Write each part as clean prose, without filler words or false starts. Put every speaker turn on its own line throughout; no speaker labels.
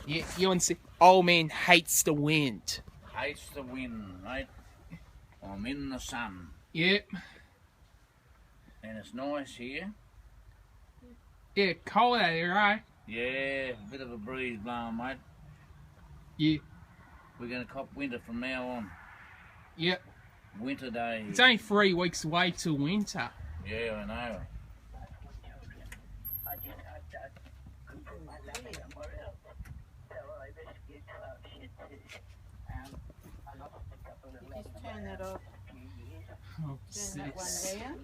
Yeah, you want to see? Old man hates the wind.
Hates the wind, mate. I'm in the sun.
Yep.
And it's nice here.
Yeah, cold out here, right?
Yeah, a bit of a breeze blowing, mate.
Yeah.
We're going to cop winter from now on.
Yep.
Winter days.
It's only 3 weeks away till winter.
Yeah, I know.
Just turn that off.
Oh,
Turn that one
sis.
down.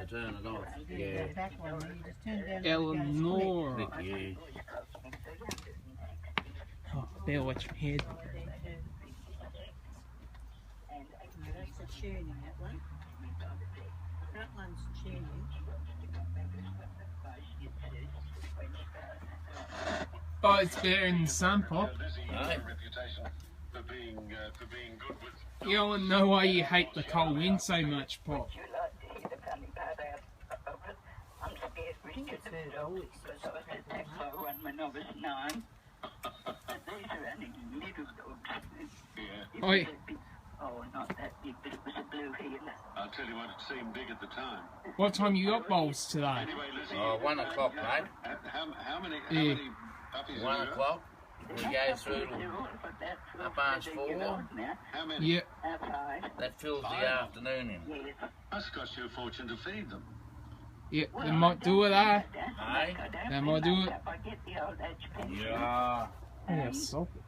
Turn it off.
Yeah.
Yeah.
The back one there. You just turn down.
Eleanor.
Click, yeah.
Oh, better watch my head.
No, that's the tuning, that one. That one's tuning.
Oh, it's better in the sun, Pop.
Right.
You don't know why you hate the cold wind so much, Pop.
I think it's heard always.
When I was 9. These are only little dogs.
Oi.
Oh, not that big, but it was a blue heeler.
I'll tell you what, it seemed big at the time.
What time you got bowls today?
Anyway, Lizzie,
1 o'clock, mate.
how many
Yeah.
puppies have
1
you got?
o'clock. We go through to 4:30.
How many?
Yep.
That fills the afternoon in.
Must cost you a fortune to feed them.
Yep, they might do it, eh?
Hey?
They might do it.
Yeah.
Yeah, stop it.